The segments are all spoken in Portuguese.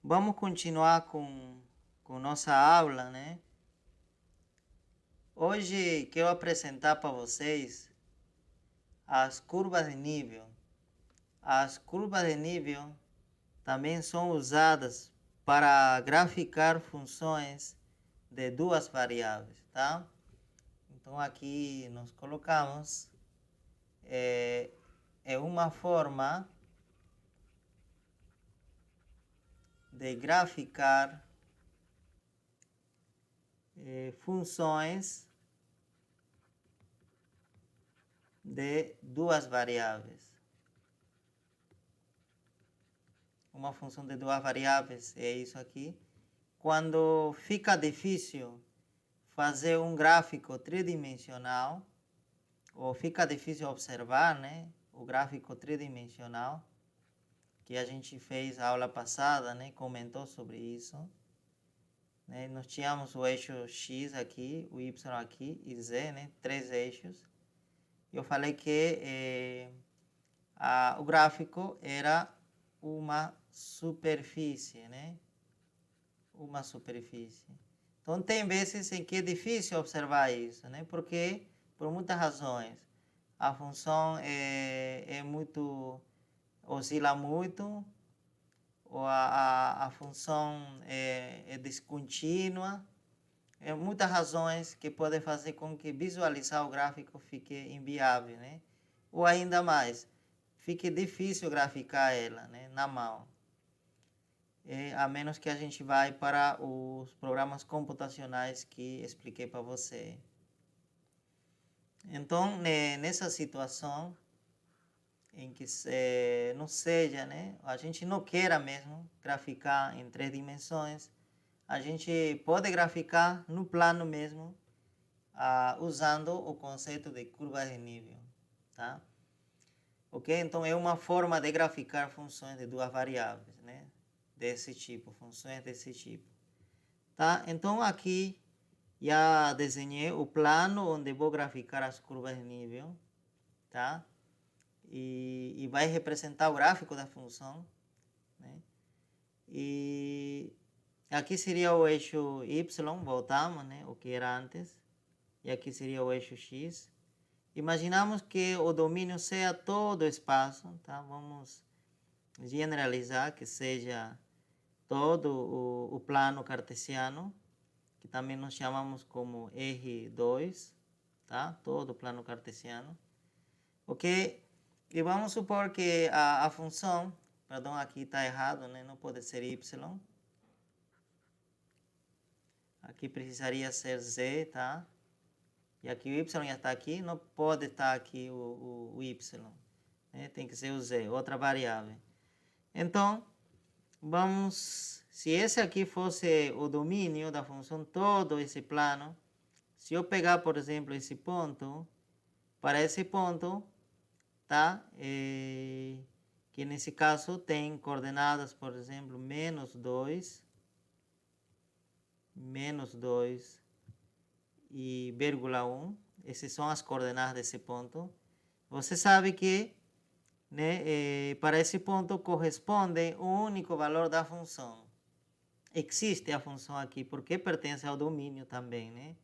Vamos continuar com nossa aula, né? Hoje quero apresentar para vocês as curvas de nível. As curvas de nível também são usadas para graficar funções de duas variáveis, tá? Então aqui nós colocamos uma forma de graficar funções de duas variáveis. Uma função de duas variáveis é isso aqui. Quando fica difícil fazer um gráfico tridimensional, ou fica difícil observar, né, o gráfico tridimensional, que a gente fez a aula passada, né, comentou sobre isso. Né, nós tínhamos o eixo X aqui, o Y aqui e Z, né, três eixos. Eu falei que o gráfico era uma superfície, né? Uma superfície. Então, tem vezes em que é difícil observar isso, né? Porque, por muitas razões, a função oscila muito, ou a função é descontínua. Muitas razões que podem fazer com que visualizar o gráfico fique inviável, né? Ou ainda mais, fique difícil graficar ela, né, na mão. A menos que a gente vá para os programas computacionais que expliquei para você. Então, nessa situação em que não seja, né, a gente não queira mesmo graficar em três dimensões, a gente pode graficar no plano mesmo, usando o conceito de curva de nível, tá? Ok? Então, é uma forma de graficar funções de duas variáveis, né? Desse tipo, funções desse tipo. Tá? Então, aqui já desenhei o plano onde vou graficar as curvas de nível, tá? E vai representar o gráfico da função, né? E aqui seria o eixo Y, voltamos, né? O que era antes. E aqui seria o eixo X. Imaginamos que o domínio seja todo o espaço, tá? Vamos generalizar que seja todo o plano cartesiano, que também nós chamamos como R2, tá? Todo o plano cartesiano. Ok? E vamos supor que a função, perdão, aqui está errado, né? Não pode ser Y. Aqui precisaria ser Z, tá? E aqui o Y já está aqui, não pode estar aqui o Y. Né? Tem que ser o Z, outra variável. Então, se esse aqui fosse o domínio da função, todo esse plano, se eu pegar, por exemplo, esse ponto, para esse ponto, tá? Que nesse caso tem coordenadas, por exemplo, -2 e vírgula 1. Essas são as coordenadas desse ponto. Você sabe que, né, para esse ponto corresponde o único valor da função. Existe a função aqui, porque pertence ao domínio também, né?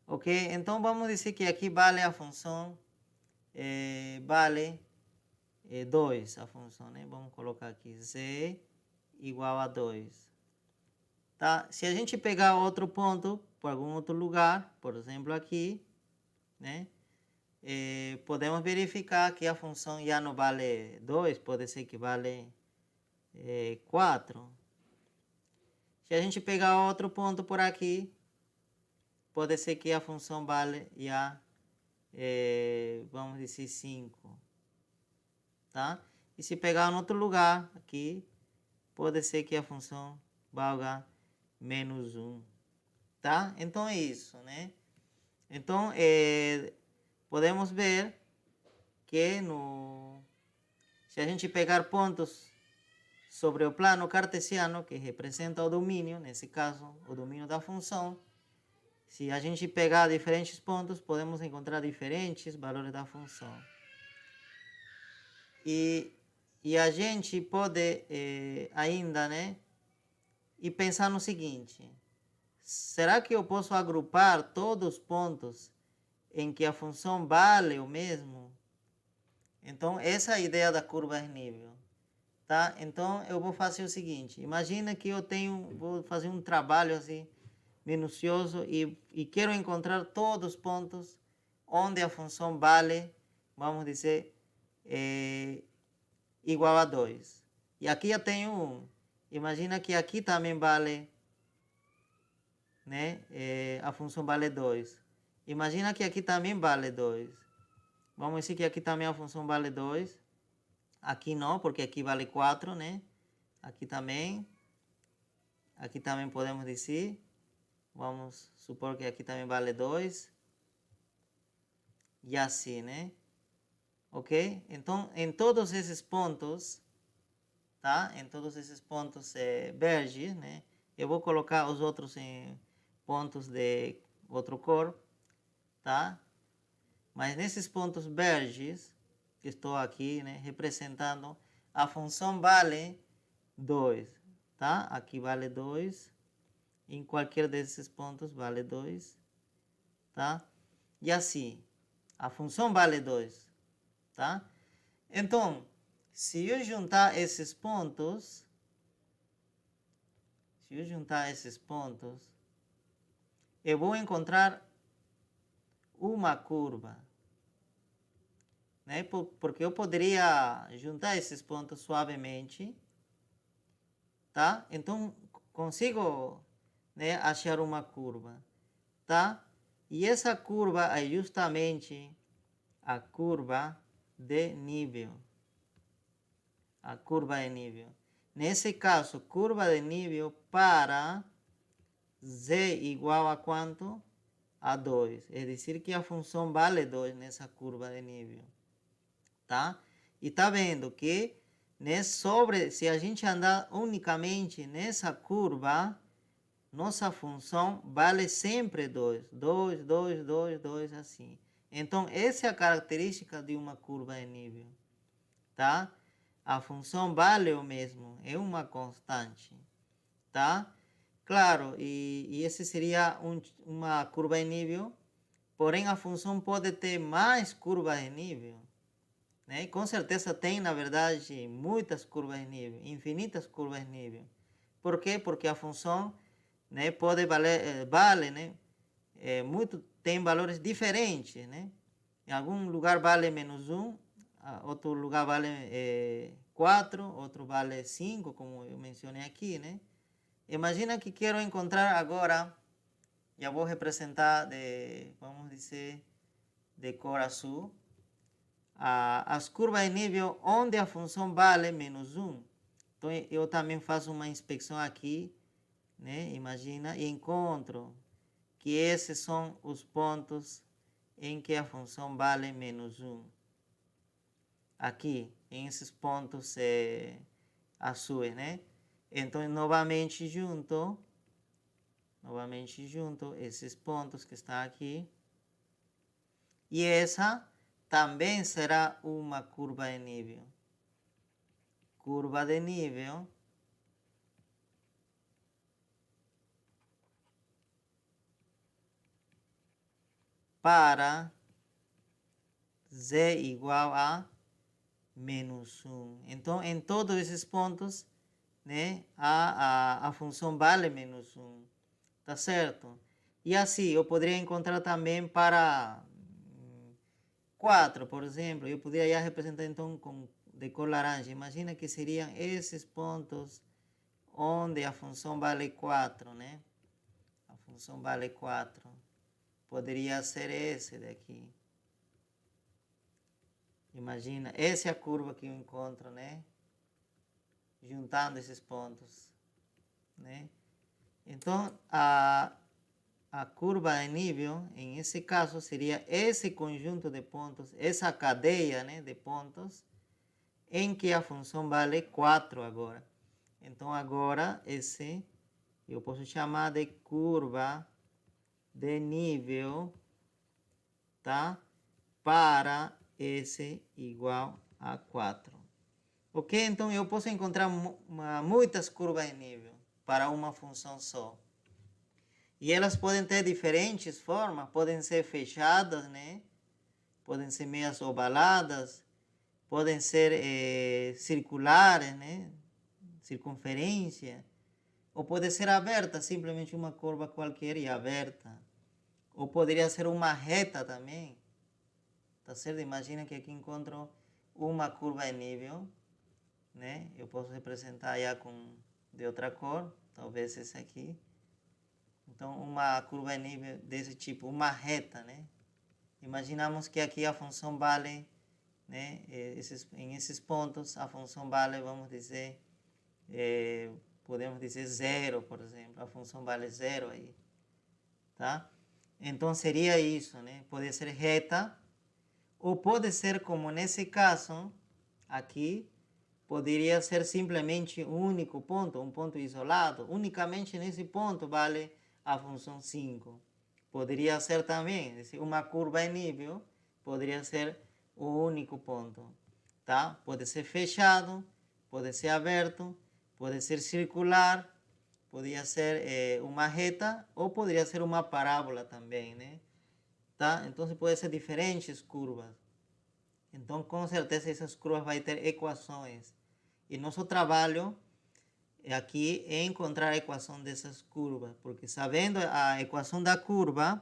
Ok? Então, vamos dizer que aqui vale a função, vale 2 a função, né? Vamos colocar aqui z igual a 2. Tá? Se a gente pegar outro ponto, por algum outro lugar, por exemplo aqui, né? Podemos verificar que a função já não vale 2, pode ser que vale 4. Se a gente pegar outro ponto por aqui, pode ser que a função vale já, vamos dizer, 5. Tá? E se pegar em outro lugar aqui, pode ser que a função valga -1. Tá? Então é isso, né? Então, podemos ver que se a gente pegar pontos sobre o plano cartesiano, que representa o domínio, nesse caso, o domínio da função, se a gente pegar diferentes pontos, podemos encontrar diferentes valores da função. E a gente pode ainda, né, e pensar no seguinte: será que eu posso agrupar todos os pontos em que a função vale o mesmo? Então, essa é a ideia da curva nível. Tá? Então, eu vou fazer o seguinte. Imagina que vou fazer um trabalho assim, minucioso e quero encontrar todos os pontos onde a função vale, vamos dizer, igual a 2. E aqui eu tenho 1. Imagina que aqui também vale, né? A função vale 2. Imagina que aqui também vale 2. Vamos dizer que aqui também a função vale 2. Aqui não, porque aqui vale 4, né? Aqui também podemos dizer. Vamos supor que aqui também vale 2. E assim, né? Ok? Então, em todos esses pontos, tá? Em todos esses pontos verdes, né? Eu vou colocar os outros em pontos de outro cor, tá? Mas nesses pontos verdes, que estou aqui, né? Representando, a função vale 2, tá? Aqui vale 2. Em qualquer desses pontos vale 2, tá? E assim, a função vale 2, tá? Então, se eu juntar esses pontos, eu vou encontrar uma curva, né? Porque eu poderia juntar esses pontos suavemente, tá? Então, consigo, né, achar uma curva, tá? E essa curva é justamente a curva de nível. A curva de nível. Nesse caso, curva de nível para z igual a quanto? A 2. É dizer que a função vale 2 nessa curva de nível. Tá? E tá vendo que se a gente andar unicamente nessa curva, nossa função vale sempre 2. 2, 2, 2, 2, assim. Então, essa é a característica de uma curva de nível. Tá? A função vale o mesmo, é uma constante. Tá? Claro, e esse seria uma curva de nível, porém a função pode ter mais curvas de nível. Né? E com certeza tem, na verdade, muitas curvas de nível, infinitas curvas de nível. Por quê? Porque a função, né, pode vale, né, tem valores diferentes. Né? Em algum lugar vale menos 1, outro lugar vale 4, outro vale 5, como eu mencionei aqui. Né? Imagina que quero encontrar agora, já vou representar vamos dizer, de cor azul, as curvas de nível onde a função vale menos 1. Então, eu também faço uma inspeção aqui, né? Imagina, e encontro que esses são os pontos em que a função vale menos 1. Aqui, em esses pontos azuis, né? Então, novamente junto esses pontos que estão aqui. E essa também será uma curva de nível. Curva de nível para z igual a menos 1. Então, em todos esses pontos, né, a função vale menos 1. Tá certo? E assim, eu poderia encontrar também para 4, por exemplo. Eu poderia representar então de cor laranja. Imagina que seriam esses pontos onde a função vale 4, né? A função vale 4. Poderia ser esse daqui. Imagina, essa é a curva que eu encontro, né? Juntando esses pontos, né? Então, a curva de nível, em esse caso, seria esse conjunto de pontos, essa cadeia, né, de pontos, em que a função vale 4 agora. Então, agora, eu posso chamar de curva de nível, tá? Para S igual a 4. Ok? Então, eu posso encontrar muitas curvas de nível. para uma função só. E elas podem ter diferentes formas, podem ser fechadas, né? Podem ser meias ovaladas, podem ser circulares, né? Circunferência, ou pode ser aberta, simplesmente uma curva qualquer e aberta. Ou poderia ser uma reta também, tá certo? Imagina que aqui encontro uma curva em nível, né? Eu posso representar já com de outra cor, talvez esse aqui. Então, uma curva em nível desse tipo, uma reta, né? Imaginamos que aqui a função vale, né? Em esses pontos, a função vale, vamos dizer, podemos dizer zero, por exemplo. A função vale zero aí, tá? Então, seria isso, né? Pode ser reta, ou pode ser como nesse caso, aqui, poderia ser simplesmente um único ponto, um ponto isolado. Unicamente nesse ponto vale a função 5. Poderia ser também uma curva em nível, poderia ser o único ponto, tá? Pode ser fechado, pode ser aberto, pode ser circular, poderia ser uma reta ou poderia ser uma parábola também, né? Tá? Então pode ser diferentes curvas. Então com certeza essas curvas vai ter equações. E nosso trabalho aqui é encontrar a equação dessas curvas, porque sabendo a equação da curva,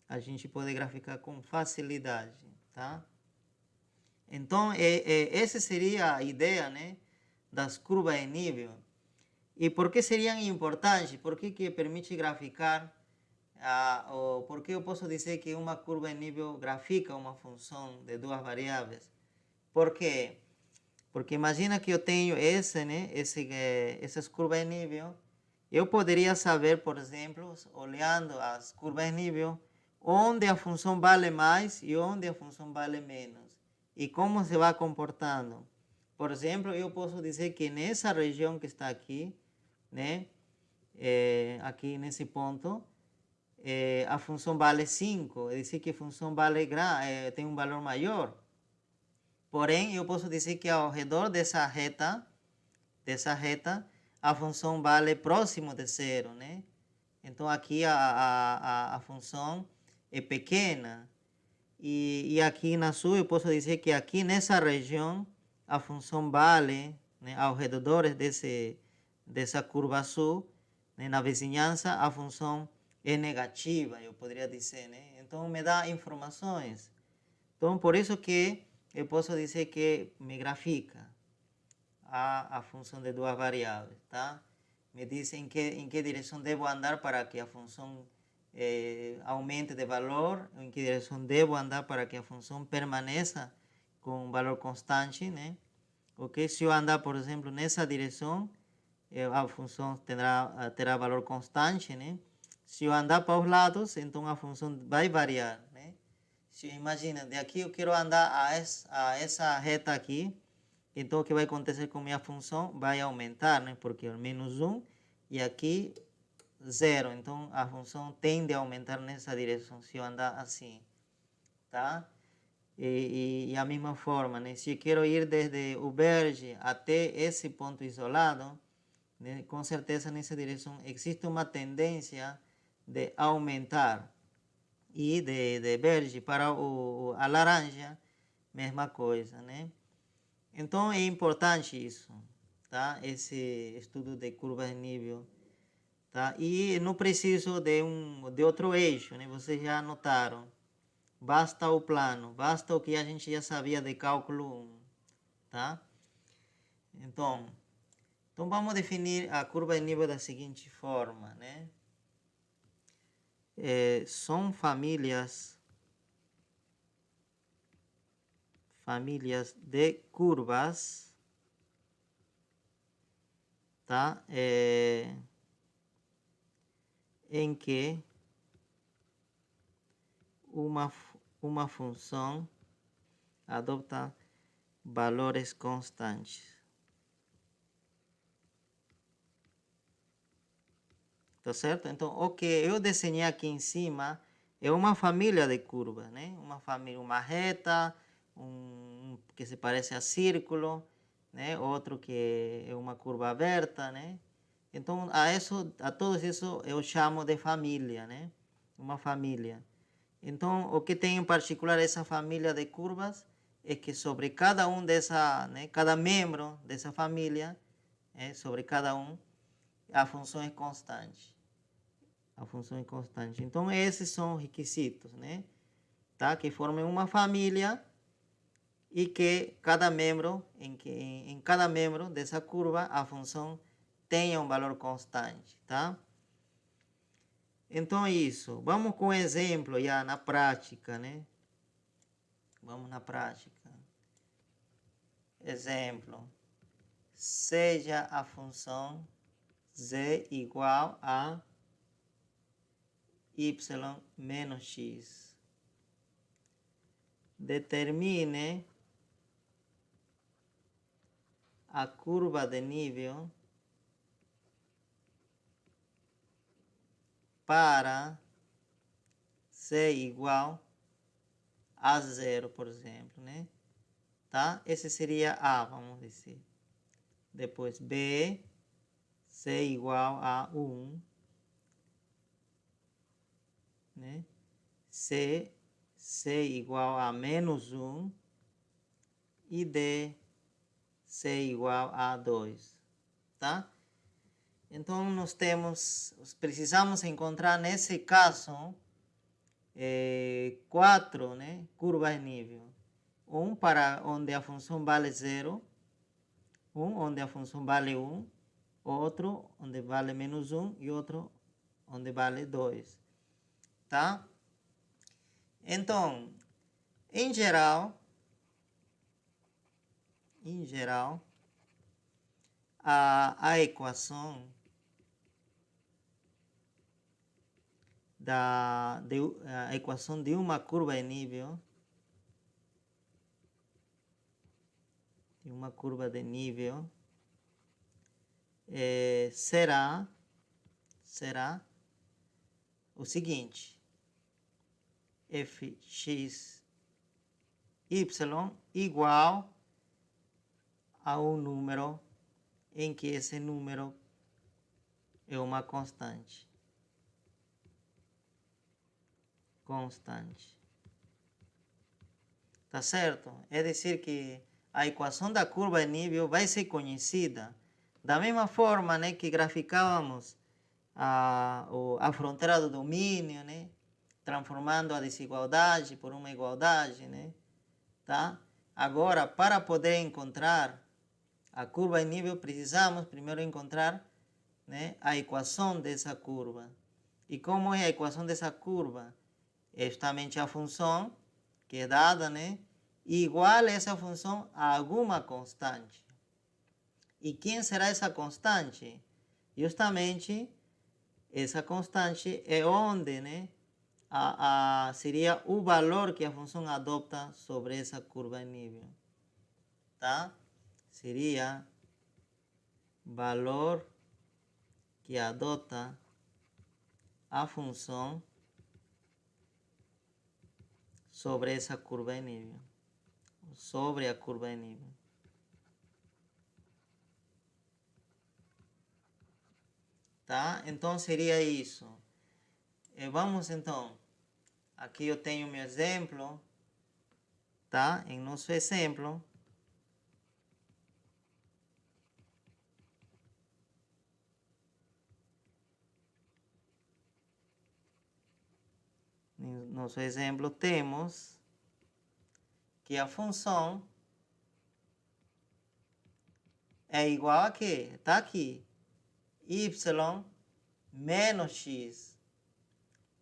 a gente pode graficar com facilidade, tá? Então, essa seria a ideia, né, das curvas em nível. E por que seriam importantes? Por que permite graficar? Por que eu posso dizer que uma curva em nível grafica uma função de duas variáveis? Por quê? Porque imagina que eu tenho essas curvas em nível. Eu poderia saber, por exemplo, olhando as curvas em nível, onde a função vale mais e onde a função vale menos. E como se vai comportando. Por exemplo, eu posso dizer que nessa região que está aqui, né, aqui nesse ponto, a função vale 5. É dizer que a função tem um valor maior. Porém, eu posso dizer que ao redor dessa reta, a função vale próximo de zero, né? Então, aqui a função é pequena. E aqui na sul, eu posso dizer que aqui nessa região, a função vale, né, ao redor dessa curva sul, né, na vizinhança, a função é negativa, eu poderia dizer, né? Então, me dá informações. Então, por isso que eu posso dizer que me grafica a função de duas variáveis, tá? Me diz em que direção devo andar para que a função aumente de valor, em que direção devo andar para que a função permaneça com um valor constante, né? Ok? Se eu andar, por exemplo, nessa direção, a função terá valor constante, né? Se eu andar para os lados, então a função vai variar, né? Imagina, de aqui eu quero andar a essa reta aqui, então o que vai acontecer com minha função? Vai aumentar, né? Porque é menos 1 e aqui 0. Então a função tende a aumentar nessa direção se eu andar assim, tá? E a mesma forma, né? Se eu quero ir desde o verde até esse ponto isolado, né? Com certeza nessa direção existe uma tendência de aumentar. E de verde para a laranja, mesma coisa, né? Então é importante isso, tá? Esse estudo de curvas de nível, tá? E não preciso de outro eixo, né? Vocês já notaram. Basta o plano, basta o que a gente já sabia de cálculo 1, tá? Então vamos definir a curva de nível da seguinte forma, né? São famílias de curvas, tá? Em que uma função adota valores constantes. Tá certo? Então, o que eu desenhei aqui em cima é uma família de curvas, né? Uma família, uma reta, que se parece a círculo, né? Outro que é uma curva aberta, né? Então, a todos isso eu chamo de família, né? Uma família. Então, o que tem em particular essa família de curvas é que sobre cada um dessa, né, cada membro dessa família, sobre cada um, a função é constante. A função é constante. Então, esses são requisitos, né? Tá? Que formem uma família e que cada membro, em cada membro dessa curva, a função tenha um valor constante, tá? Então, isso. Vamos com um exemplo já na prática, né? Vamos na prática. Exemplo. Seja a função z igual a y menos x. Determine a curva de nível para c igual a 0, por exemplo, né? Tá? Esse seria A, vamos dizer. Depois B, C igual a 1, né? C igual a menos 1 e D, C igual a 2, tá? Então, precisamos encontrar, nesse caso, 4, né, curvas de nível. Um para onde a função vale 0, um onde a função vale 1, outro onde vale menos 1 e outro onde vale 2, tá? Então, em geral, a equação a equação de uma curva de nível, será o seguinte: fx y igual a um número em que esse número é uma constante. Tá certo? É dizer que a equação da curva de nível vai ser conhecida da mesma forma, né, que graficávamos a fronteira do domínio, né, transformando a desigualdade por uma igualdade, né, tá? Agora, para poder encontrar a curva de nível, precisamos primeiro encontrar, né, a equação dessa curva. E como é a equação dessa curva? É justamente a função que é dada, né, igual a essa função a alguma constante. E quem será essa constante? Justamente essa constante é onde, né, seria o valor que a função adopta sobre essa curva de nível, tá? Seria valor que adota a função sobre essa curva de nível, sobre a curva de nível. Tá? Então seria isso. Vamos então. Aqui eu tenho meu exemplo, tá? Em nosso exemplo, temos que a função é igual a quê? Tá aqui. Y menos x.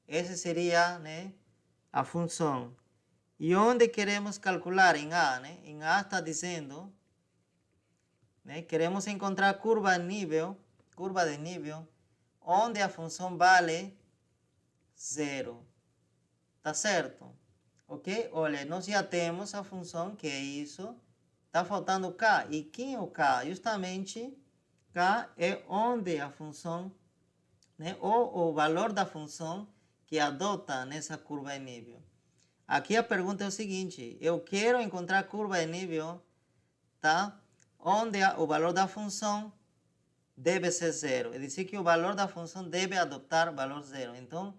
Essa seria, né, a função. E onde queremos calcular? Em A, né? Em A está dizendo, né, queremos encontrar curva de nível, onde a função vale 0. Tá certo? Ok? Olha, nós já temos a função, que é isso. Tá faltando K. E quem é o K? Justamente, K é onde a função, né, ou o valor da função que adota nessa curva de nível. Aqui a pergunta é o seguinte: eu quero encontrar curva de nível, tá? Onde o valor da função deve ser zero. É dizer que o valor da função deve adotar valor zero. Então,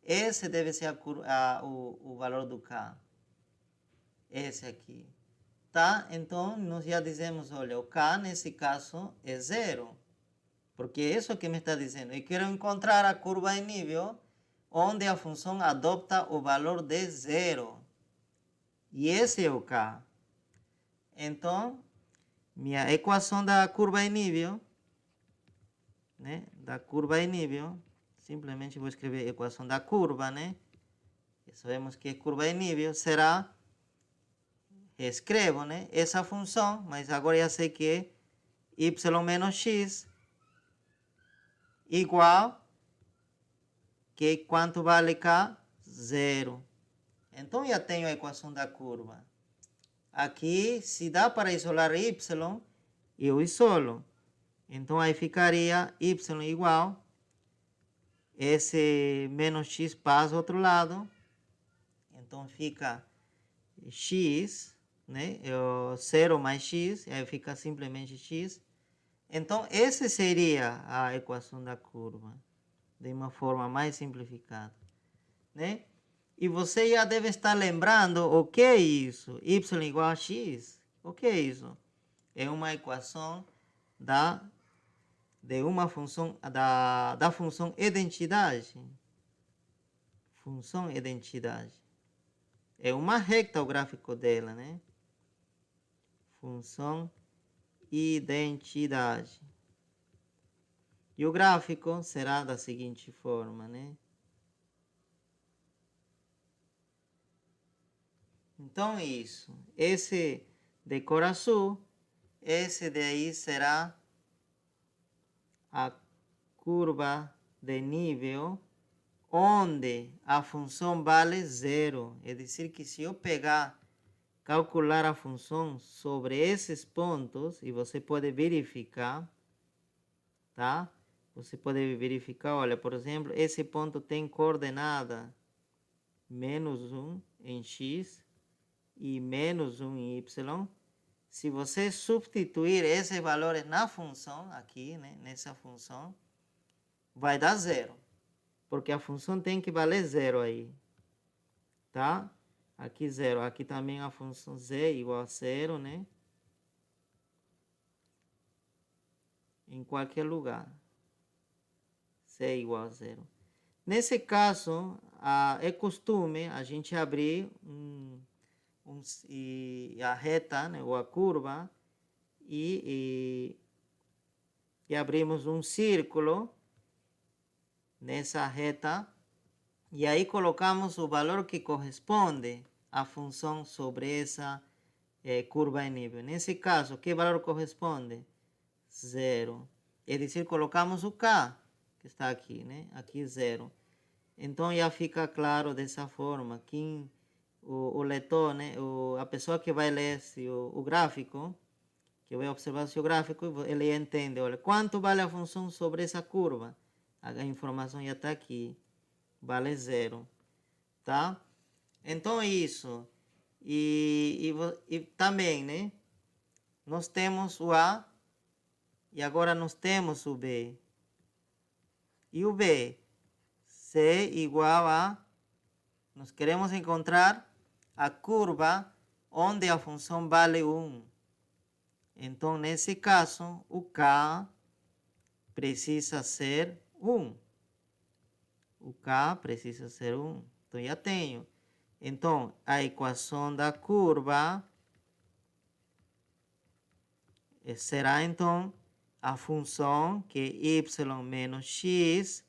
esse deve ser o valor do k. Esse aqui. Tá? Então, nós já dizemos, olha, o k nesse caso é zero. Porque é isso que me está dizendo. Eu quero encontrar a curva em nível onde a função adopta o valor de zero. E esse é o k. Então, minha equação da curva em nível, né? Da curva em nível, simplesmente vou escrever equação da curva, né? E sabemos que curva em nível será, escrevo, né? Essa função, mas agora já sei que é y menos x igual, que quanto vale k? Zero. Então já tenho a equação da curva. Aqui, se dá para isolar y, eu isolo. Então aí ficaria y igual, esse menos x passa ao outro lado. Então fica x, né? 0 mais x, aí fica simplesmente x. Então essa seria a equação da curva, de uma forma mais simplificada, né? E você já deve estar lembrando o que é isso, y igual a x. O que é isso? É uma equação de uma função, da função identidade. Função identidade. É uma reta o gráfico dela, né? Função identidade. E o gráfico será da seguinte forma, né? Então, isso. Esse de cor azul, esse daí será a curva de nível onde a função vale zero. É dizer que se eu calcular a função sobre esses pontos, e você pode verificar, tá? Você pode verificar, olha, por exemplo, esse ponto tem coordenada menos 1 em x e menos 1 em y. Se você substituir esses valores na função, aqui, né, nessa função, vai dar zero. Porque a função tem que valer zero aí. Tá? Aqui zero. Aqui também a função z igual a zero, né? Em qualquer lugar. Z igual a zero. Nesse caso, é costume a gente abrir a reta, né, ou a curva, e abrimos um círculo nessa reta, e aí colocamos o valor que corresponde à função sobre essa curva em nível. Nesse caso, que valor corresponde? Zero. É dizer, colocamos o k, que está aqui, né? Aqui zero. Então já fica claro dessa forma que o leitor, né? A pessoa que vai ler o gráfico, que vai observar o gráfico, ele entende, olha, quanto vale a função sobre essa curva? A informação já está aqui, vale zero, tá? Então isso, e também, né? Nós temos o A, e agora nós temos o B. E o B, C igual a, nós queremos encontrar a curva onde a função vale 1. Então, nesse caso, o K precisa ser 1. O K precisa ser 1. Então, já tenho. Então, a equação da curva será, então, a função que é y menos x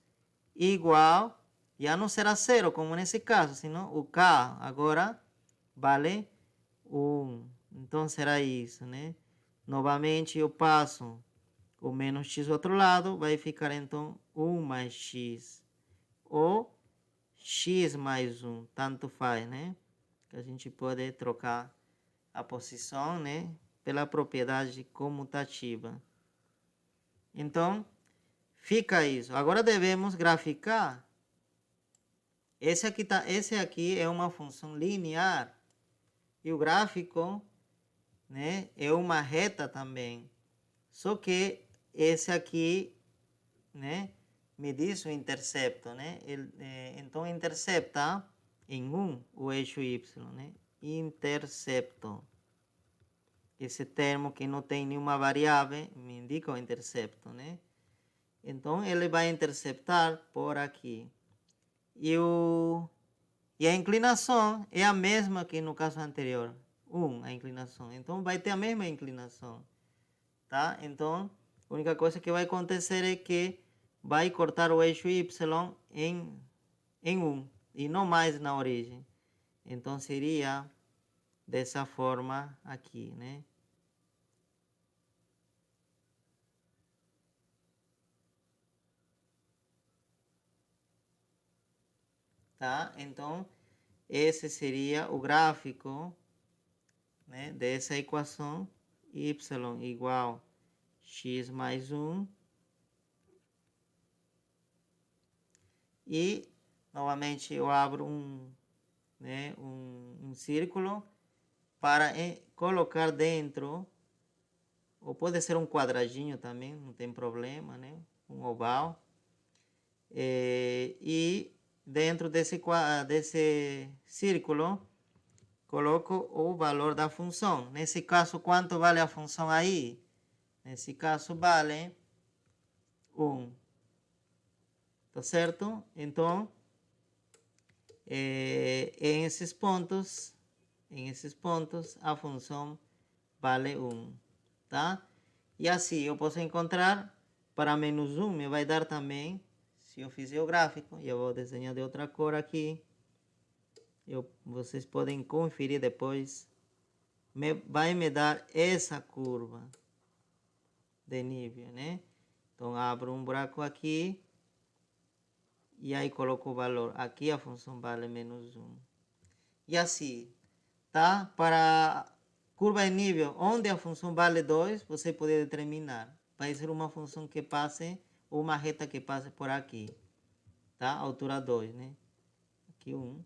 igual, já não será zero, como nesse caso, senão o k agora vale 1. Então, será isso, né? Novamente, eu passo o menos x do outro lado, vai ficar, então, 1 mais x. Ou x mais 1, tanto faz, né? Que a gente pode trocar a posição, né? Pela propriedade comutativa. Então, fica isso. Agora devemos graficar. Esse aqui é uma função linear. E o gráfico, né, é uma reta também. Só que esse aqui, né, me diz o intercepto, né? Então, intercepta em 1 o eixo y, né? Intercepto. Esse termo que não tem nenhuma variável me indica o intercepto, né? Então, ele vai interceptar por aqui. E a inclinação é a mesma que no caso anterior. 1, a inclinação. Então, vai ter a mesma inclinação. Tá? Então, a única coisa que vai acontecer é que vai cortar o eixo y em 1 e não mais na origem. Então, seria dessa forma aqui, né? Tá? Então, esse seria o gráfico, né, dessa equação y igual x mais 1. E, novamente, eu abro né, um círculo para colocar dentro, ou pode ser um quadradinho também, não tem problema, né? Um oval. E dentro desse círculo, coloco o valor da função. Nesse caso, quanto vale a função aí? Nesse caso, vale 1. Tá certo? Então, em esses pontos, a função vale 1. Tá? E assim, eu posso encontrar para menos 1, me vai dar também, se eu fizer o gráfico, eu vou desenhar de outra cor aqui. Vocês podem conferir depois. Vai me dar essa curva de nível, né? Então, abro um buraco aqui. E aí coloco o valor. Aqui a função vale menos 1. E assim, tá? Para curva de nível, onde a função vale 2, você pode determinar. Vai ser uma função que passe, ou uma reta que passe por aqui. Tá? Altura 2, né? Aqui 1.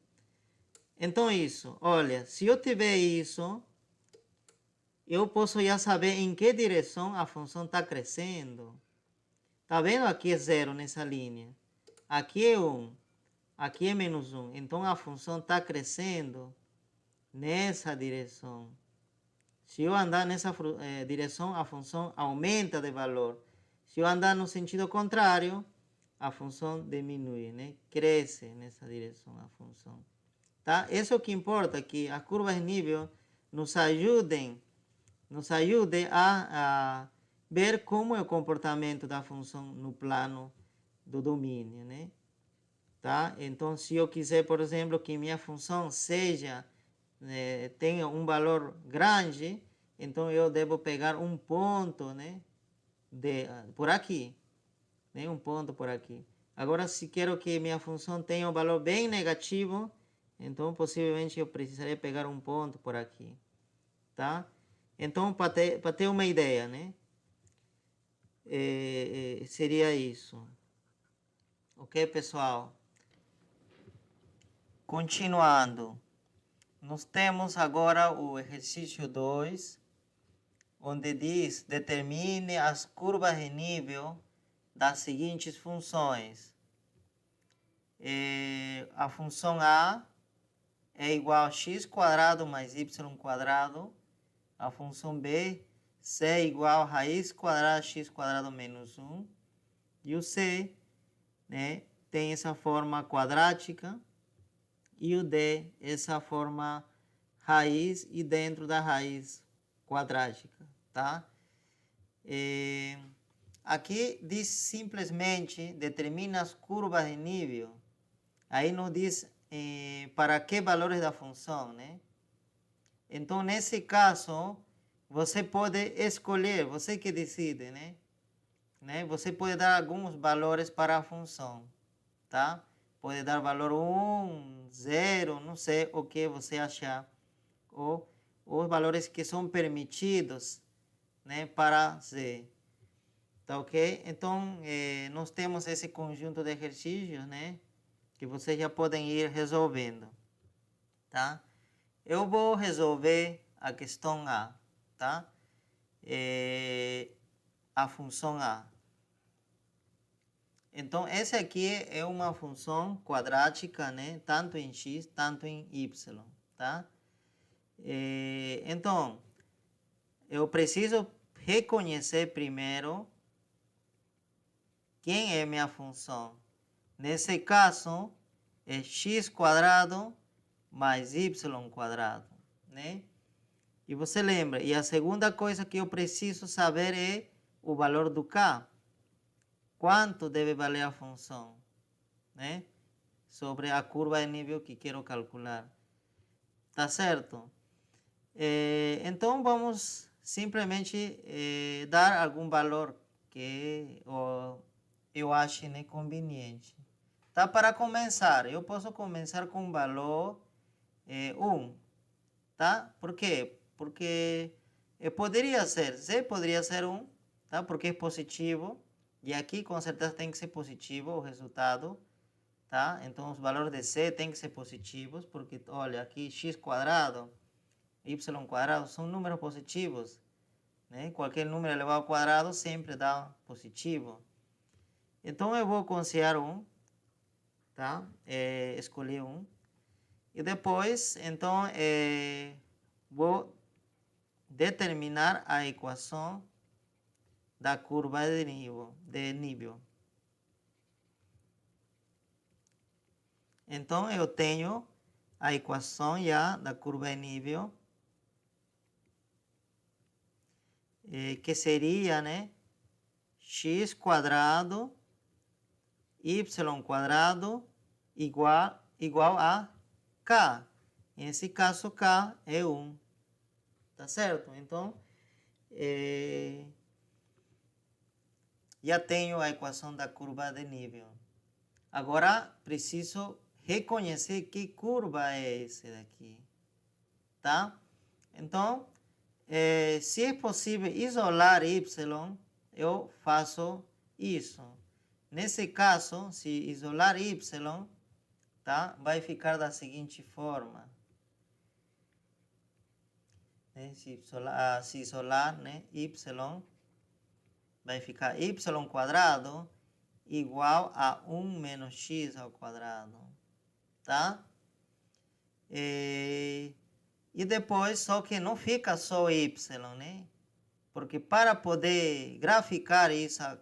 Então isso, olha, se eu tiver isso, eu posso já saber em que direção a função está crescendo. Tá vendo? Aqui é 0 nessa linha. Aqui é 1. Aqui é menos 1. Então a função está crescendo nessa direção. Se eu andar nessa direção, a função aumenta de valor. Se eu andar no sentido contrário, a função diminui, né? Cresce nessa direção a função. Tá? Isso é o que importa, que as curvas de nível nos ajudem a ver como é o comportamento da função no plano do domínio, né? Tá? Então, se eu quiser, por exemplo, que minha função tenha um valor grande, então eu devo pegar um ponto, né, por aqui, né, um ponto por aqui. Agora, se quero que minha função tenha um valor bem negativo, então possivelmente eu precisaria pegar um ponto por aqui, tá? Então, para ter uma ideia, né, seria isso. Ok, pessoal? Continuando. Nós temos agora o exercício 2, onde diz: determine as curvas de nível das seguintes funções. A função A é igual a x² mais y². A função B, C é igual a raiz quadrada x² menos 1. E o C, né, tem essa forma quadrática. E o D, essa forma raiz e dentro da raiz quadrática, tá? Aqui diz simplesmente determina as curvas de nível. Aí não diz para que valores da função, né? Então, nesse caso, você pode escolher, você que decide, né? Você pode dar alguns valores para a função, tá? Pode dar valor 1, 0, não sei o que você achar. Ou os valores que são permitidos, né, para Z. Tá ok? Então, nós temos esse conjunto de exercícios, né, que vocês já podem ir resolvendo. Tá? Eu vou resolver a questão A. Tá? a função A. Então, essa aqui é uma função quadrática, né? Tanto em x, tanto em y, tá? Então, eu preciso reconhecer primeiro quem é minha função. Nesse caso, é x quadrado mais y quadrado, né? E você lembra, e a segunda coisa que eu preciso saber é o valor do k. Quanto deve valer a função, né? Sobre a curva de nível que quero calcular. Tá certo? Então, vamos simplesmente dar algum valor que eu ache, né, conveniente. Tá? Para começar, eu posso começar com o valor 1. Tá? Por quê? Porque poderia ser, Z poderia ser 1, tá? Porque é positivo. E aqui com certeza tem que ser positivo o resultado, tá? Então os valores de C tem que ser positivos, porque olha, aqui x quadrado, y quadrado são números positivos, né? Qualquer número elevado ao quadrado sempre dá positivo. Então eu vou considerar 1, tá? Escolher 1. E depois, então, vou determinar a equação da curva de nível. Então, eu tenho a equação já da curva de nível, que seria, né, x quadrado, y quadrado igual a k. Nesse caso, k é 1. Tá certo? Então, já tenho a equação da curva de nível. Agora, preciso reconhecer que curva é essa daqui, tá? Então, se é possível isolar y, eu faço isso. Nesse caso, se isolar y, tá? Vai ficar da seguinte forma. Se isolar, né? Y, vai ficar y quadrado igual a 1 menos x ao quadrado, tá? E depois, só que não fica só y, né? Porque para poder graficar essa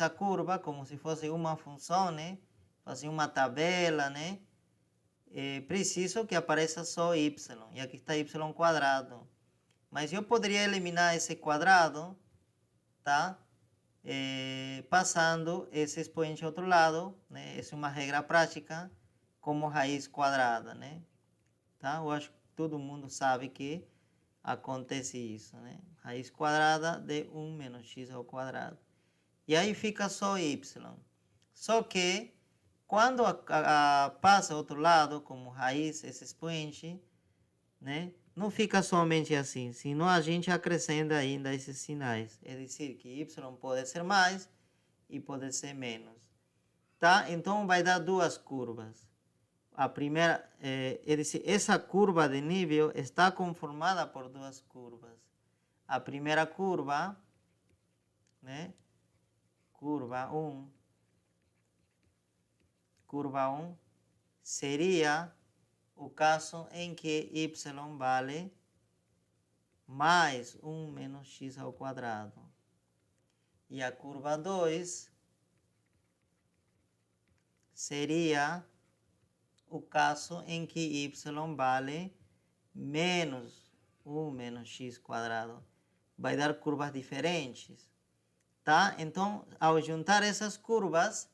curva como se fosse uma função, né? Fazer uma tabela, né? Preciso que apareça só y. E aqui está y quadrado. Mas eu poderia eliminar esse quadrado, tá? Passando esse expoente ao outro lado, né? Essa é uma regra prática, como raiz quadrada, né? Tá? Eu acho que todo mundo sabe que acontece isso, né? Raiz quadrada de 1 menos x ao quadrado. E aí fica só y. Só que, quando passa ao outro lado, como raiz, esse expoente, né? Não fica somente assim, senão a gente acrescenta ainda esses sinais. É dizer, que y pode ser mais e pode ser menos. Tá? Então, vai dar duas curvas. A primeira, essa curva de nível está conformada por duas curvas. A primeira curva, né? Curva 1, seria o caso em que y vale mais 1 menos x ao quadrado. E a curva 2 seria o caso em que y vale menos 1 menos x quadrado. Vai dar curvas diferentes, tá? Então, ao juntar essas curvas,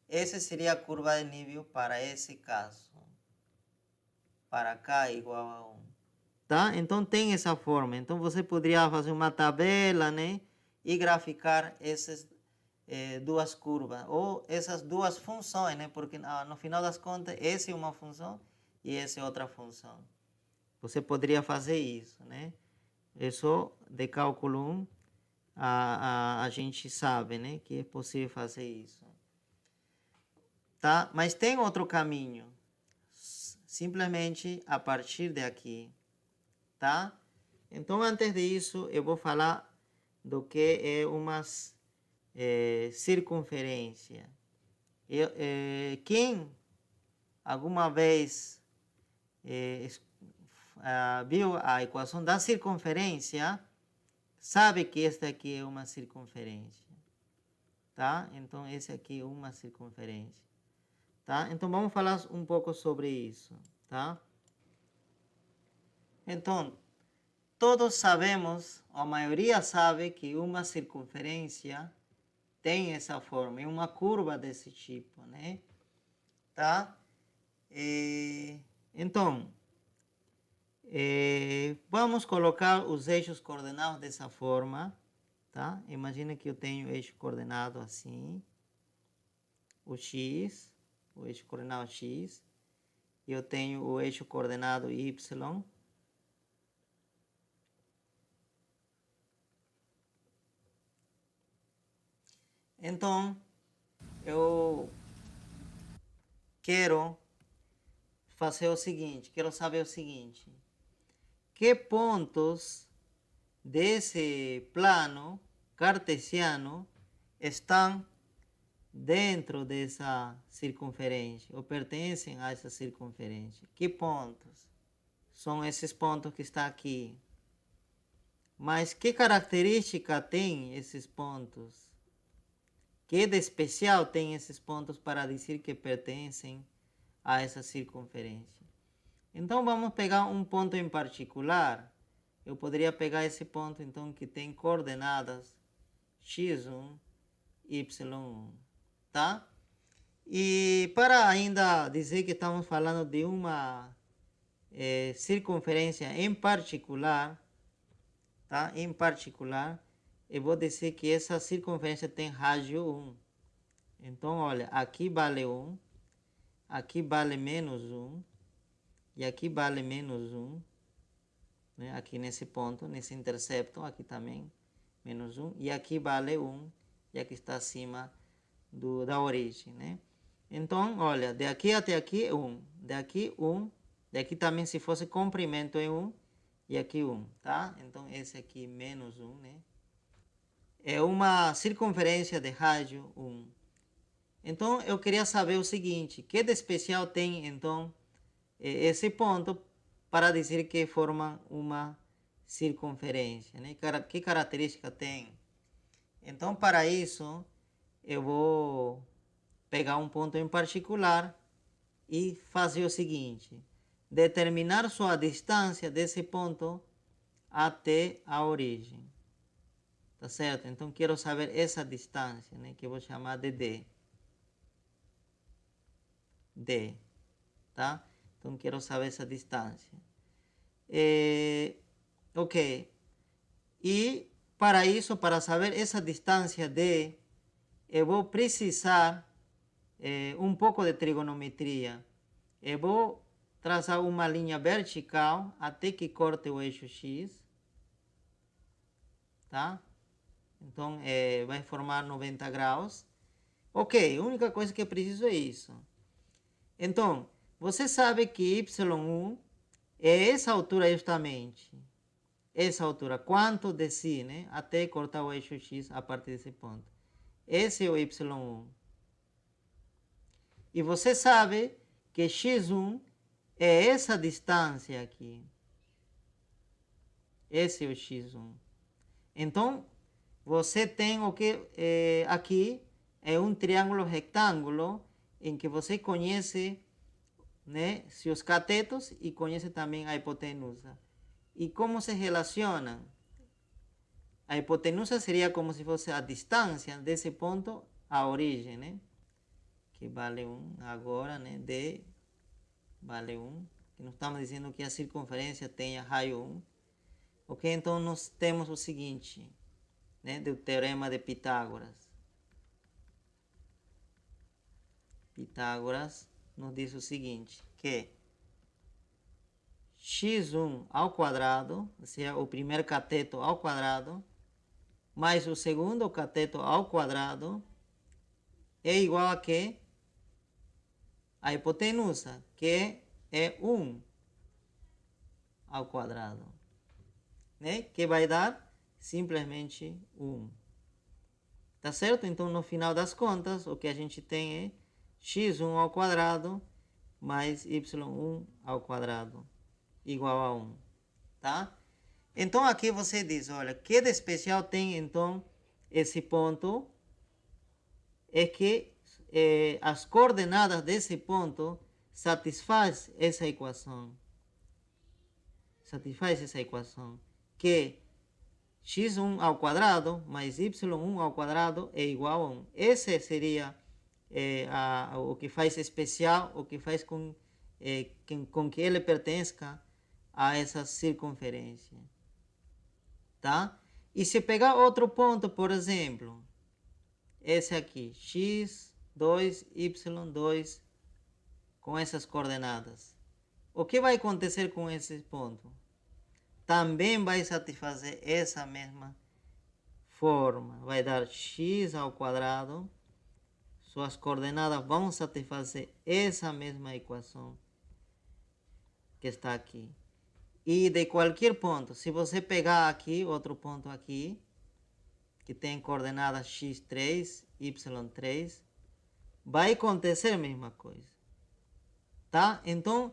essa seria a curva de nível para esse caso. Para k igual a 1. Tá? Então, tem essa forma. Então, você poderia fazer uma tabela, né? E graficar essas duas curvas. Ou essas duas funções, né? Porque no final das contas, essa é uma função e essa é outra função. Você poderia fazer isso, né? Isso de cálculo 1, a gente sabe, né? Que é possível fazer isso. Tá? Mas tem outro caminho. Simplesmente a partir de aqui, tá? Então, antes disso, eu vou falar do que é uma circunferência. Quem alguma vez viu a equação da circunferência, sabe que esta aqui é uma circunferência, tá? Então, esse aqui é uma circunferência, tá? Então, vamos falar um pouco sobre isso, tá? Então, todos sabemos, a maioria sabe que uma circunferência tem essa forma, é uma curva desse tipo, né? Tá? Então, vamos colocar os eixos coordenados dessa forma, tá? Imagina que eu tenho o eixo coordenado assim, o x, o eixo coordenado x, e eu tenho o eixo coordenado y. Então, eu quero fazer o seguinte, quero saber o seguinte: que pontos desse plano cartesiano estão dentro dessa circunferência ou pertencem a essa circunferência? Que pontos? São esses pontos que estão aqui. Mas que característica tem esses pontos? Que de especial tem esses pontos para dizer que pertencem a essa circunferência? Então vamos pegar um ponto em particular. Eu poderia pegar esse ponto então que tem coordenadas x1, y1, tá? E para ainda dizer que estamos falando de uma circunferência em particular, tá? Em particular, eu vou dizer que essa circunferência tem rádio 1. Então, olha, aqui vale 1, aqui vale menos 1, e aqui vale menos 1, né? Aqui nesse ponto, nesse intercepto, aqui também, menos 1, e aqui vale 1, e aqui está acima da origem, né? Então, olha, de aqui até aqui, 1, daqui 1, daqui também se fosse comprimento é 1, e aqui 1, tá? Então, esse aqui menos 1, né? É uma circunferência de rádio 1. Então, eu queria saber o seguinte: que de especial tem, então, esse ponto para dizer que forma uma circunferência, né? Que característica tem? Então, para isso, eu vou pegar um ponto em particular e fazer o seguinte: determinar sua distância desse ponto até a origem. Tá certo? Então, quero saber essa distância, né? Que eu vou chamar de D. D, tá? Então, quero saber essa distância. Ok. E, para isso, para saber essa distância D, eu vou precisar um pouco de trigonometria. Eu vou traçar uma linha vertical até que corte o eixo X, tá? Então, vai formar 90 graus. Ok, a única coisa que eu preciso é isso. Então, você sabe que y1 é essa altura justamente. Essa altura, quanto desci, né? Até cortar o eixo X a partir desse ponto. Esse é o y1. E você sabe que x1 é essa distância aqui. Esse é o x1. Então, você tem o que aqui é um triângulo retângulo em que você conhece, né, seus catetos e conhece também a hipotenusa. E como se relacionam? A hipotenusa seria como se fosse a distância desse ponto à origem, né? Que vale 1 agora, né? D vale 1. Que nós estamos dizendo que a circunferência tenha raio 1. Ok? Então, nós temos o seguinte, né? Do teorema de Pitágoras. Pitágoras nos diz o seguinte, que x1 ao quadrado, ou seja, o primeiro cateto ao quadrado, mais o segundo cateto ao quadrado, é igual a quê? A hipotenusa, que é 1 ao quadrado, né? Que vai dar simplesmente 1. Tá certo? Então, no final das contas, o que a gente tem é x1 ao quadrado mais y1 ao quadrado igual a 1. Tá? Então, aqui você diz, olha, que de especial tem, então, esse ponto é que as coordenadas desse ponto satisfaz essa equação. Satisfaz essa equação. Que x1 ao quadrado mais y1 ao quadrado é igual a 1. Esse seria o que faz especial, o que faz com que ele pertença a essa circunferência. Tá? E se pegar outro ponto, por exemplo, esse aqui, x2, y2, com essas coordenadas. O que vai acontecer com esse ponto? Também vai satisfazer essa mesma forma. Vai dar x ao quadrado. Suas coordenadas vão satisfazer essa mesma equação que está aqui. E de qualquer ponto, se você pegar aqui, outro ponto aqui, que tem coordenadas x3, y3, vai acontecer a mesma coisa. Tá? Então,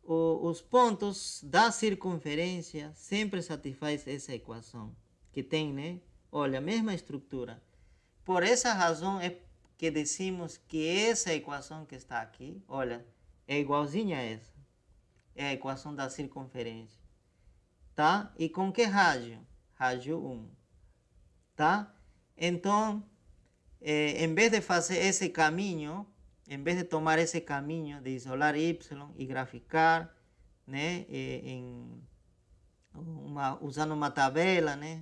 os pontos da circunferência sempre satisfazem essa equação. Que tem, né? Olha, a mesma estrutura. Por essa razão é que decimos que essa equação que está aqui, olha, é igualzinha a essa. É a equação da circunferência. Tá? E com que rádio? Rádio 1. Tá? Então, em vez de fazer esse caminho, em vez de tomar esse caminho de isolar y e graficar, né, usando uma tabela, né,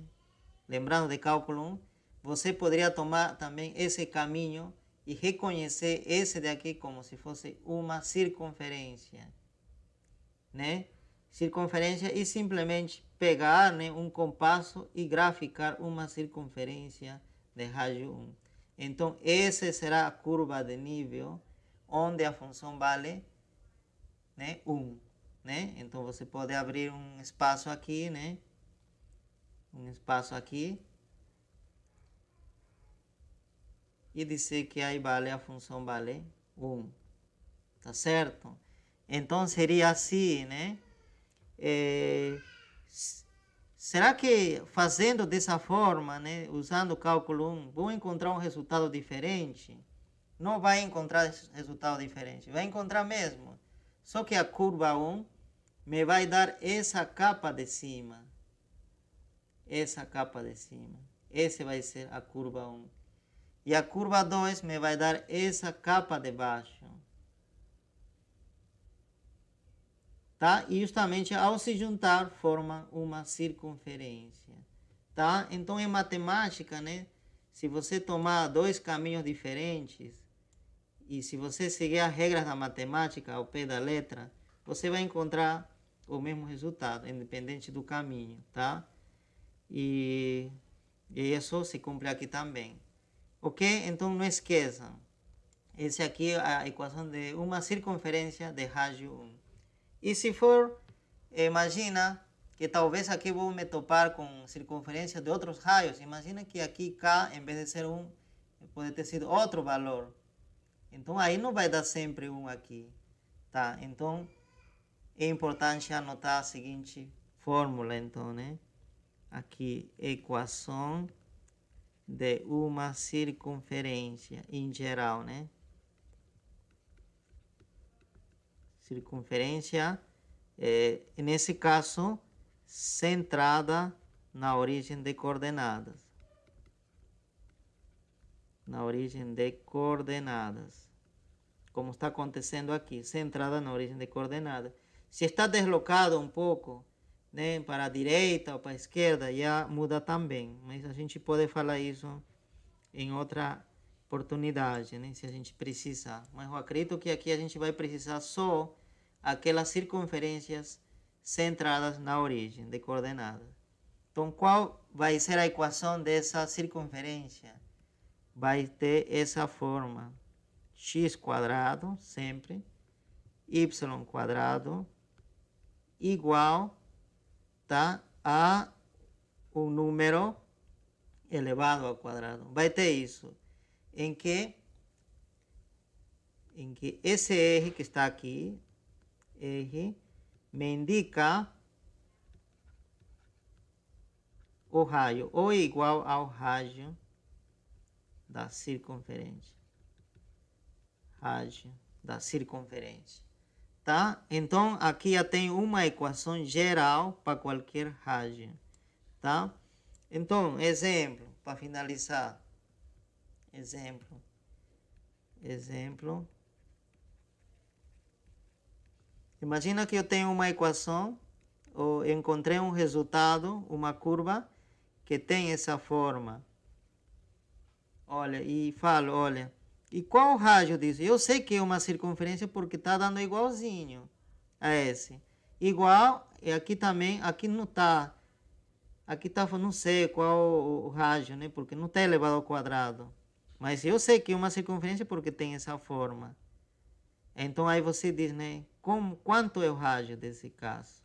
lembrando de cálculo 1, você poderia tomar também esse caminho e reconhecer esse daqui como se fosse uma circunferência, né? Circunferência e simplesmente pegar, né, um compasso e graficar uma circunferência de rádio 1. Então, essa será a curva de nível onde a função vale, né, 1. Né? Então, você pode abrir um espaço aqui, né? Um espaço aqui. E dizer que aí vale a função vale 1. Tá certo? Então, seria assim, né? Será que fazendo dessa forma, né, usando o cálculo 1, vou encontrar um resultado diferente? Não vai encontrar resultado diferente, vai encontrar mesmo. Só que a curva 1 me vai dar essa capa de cima. Essa capa de cima. Essa vai ser a curva 1. E a curva 2 me vai dar essa capa de baixo. Tá? E justamente ao se juntar formam uma circunferência. Tá? Então em matemática, né, se você tomar dois caminhos diferentes e se você seguir as regras da matemática ao pé da letra, você vai encontrar o mesmo resultado, independente do caminho, tá? E isso se cumpre aqui também. Ok? Então não esqueçam. Essa aqui é a equação de uma circunferência de rádio 1. E se for, imagina que talvez aqui vou me topar com circunferência de outros raios. Imagina que aqui K, em vez de ser 1, pode ter sido outro valor. Então, aí não vai dar sempre 1 aqui. Tá? Então, é importante anotar a seguinte fórmula, então, né? Aqui, equação de uma circunferência em geral, né? Circunferência, nesse caso, centrada na origem de coordenadas. Na origem de coordenadas. Como está acontecendo aqui, centrada na origem de coordenadas. Se está deslocado um pouco, né, para a direita ou para a esquerda, já muda também. Mas a gente pode falar isso em outra oportunidade, né, se a gente precisar. Mas eu acredito que aqui a gente vai precisar só aquelas circunferências centradas na origem de coordenadas. Então, qual vai ser a equação dessa circunferência? Vai ter essa forma: x quadrado, sempre, y quadrado, igual, tá, a um número elevado ao quadrado. Vai ter isso, em que esse R que está aqui, R, me indica o raio, ou igual ao raio da circunferência. Raio da circunferência. Tá? Então, aqui já tem uma equação geral para qualquer raio. Tá? Então, exemplo, para finalizar. Exemplo. Imagina que eu tenho uma equação, ou encontrei um resultado, uma curva, que tem essa forma. Olha, e falo, olha, e qual o raio disso? Eu sei que é uma circunferência porque está dando igualzinho a esse. Igual, e aqui também, aqui não está. Aqui está, não sei qual o raio, né? Porque não está elevado ao quadrado. Mas eu sei que é uma circunferência porque tem essa forma. Então aí você diz, né? Quanto é o raio desse caso?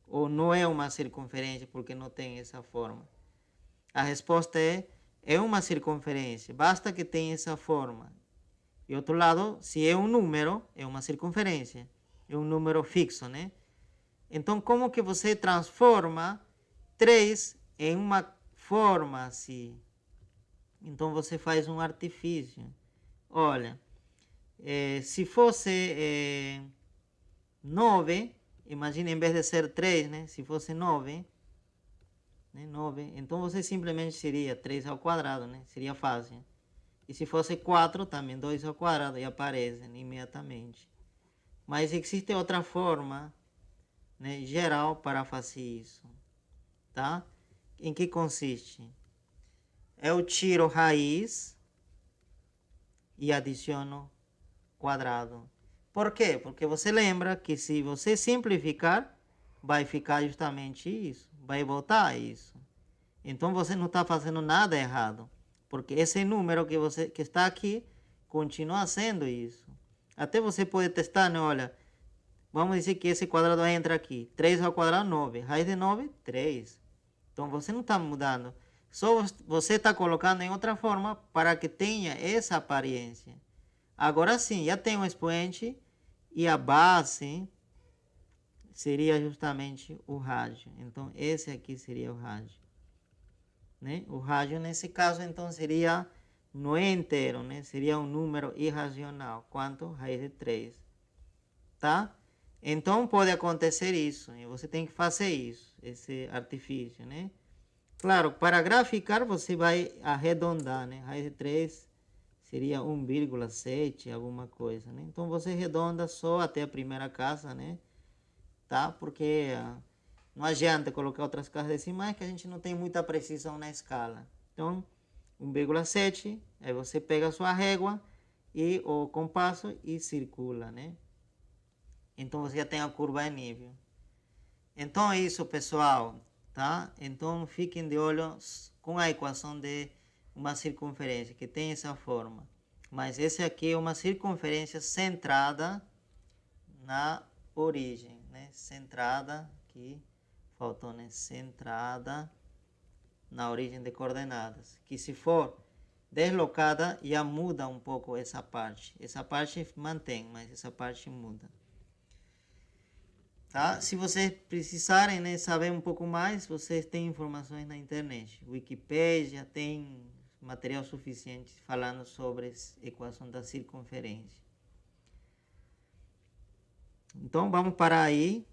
Ou não é uma circunferência porque não tem essa forma? A resposta é uma circunferência. Basta que tenha essa forma. E outro lado, se é um número, é uma circunferência. É um número fixo, né? Então, como que você transforma 3 em uma forma assim? Então, você faz um artifício. Olha, se fosse 9, imagina em vez de ser 3, né? Se fosse 9, né? 9, então você simplesmente seria 3 ao quadrado, né? Seria fácil. E se fosse 4, também 2 ao quadrado e aparece imediatamente. Mas existe outra forma, né, geral para fazer isso, tá? Em que consiste? Eu tiro raiz e adiciono quadrado. Por quê? Porque você lembra que se você simplificar, vai ficar justamente isso. Vai voltar a isso. Então você não está fazendo nada errado. Porque esse número que está aqui continua sendo isso. Até você pode testar, né? Olha, vamos dizer que esse quadrado entra aqui. 3 ao quadrado, 9. Raiz de 9, 3. Então você não está mudando. Só você está colocando em outra forma para que tenha essa aparência. Agora sim, já tem um expoente e a base seria justamente o rádio. Então esse aqui seria o rádio. Né? O rádio nesse caso então seria não é inteiro, né? Seria um número irracional. Quanto? Raiz de 3. Tá? Então pode acontecer isso. E você tem que fazer isso. Esse artifício, né? Claro, para graficar você vai arredondar, né? Raiz de 3 seria 1,7, alguma coisa, né? Então você arredonda só até a primeira casa, né? Tá? Porque não adianta colocar outras casas decimais que a gente não tem muita precisão na escala. Então, 1,7, aí você pega a sua régua e o compasso e circula, né? Então você já tem a curva em nível. Então é isso, pessoal, tá? Então fiquem de olho com a equação de uma circunferência que tem essa forma. Mas esse aqui é uma circunferência centrada na origem, né? Centrada, aqui faltou, né? Centrada na origem de coordenadas. Que se for deslocada, já muda um pouco essa parte. Essa parte mantém, mas essa parte muda. Tá? Se vocês precisarem, né, saber um pouco mais, vocês têm informações na internet. Wikipedia tem material suficiente falando sobre a equação da circunferência. Então vamos parar aí.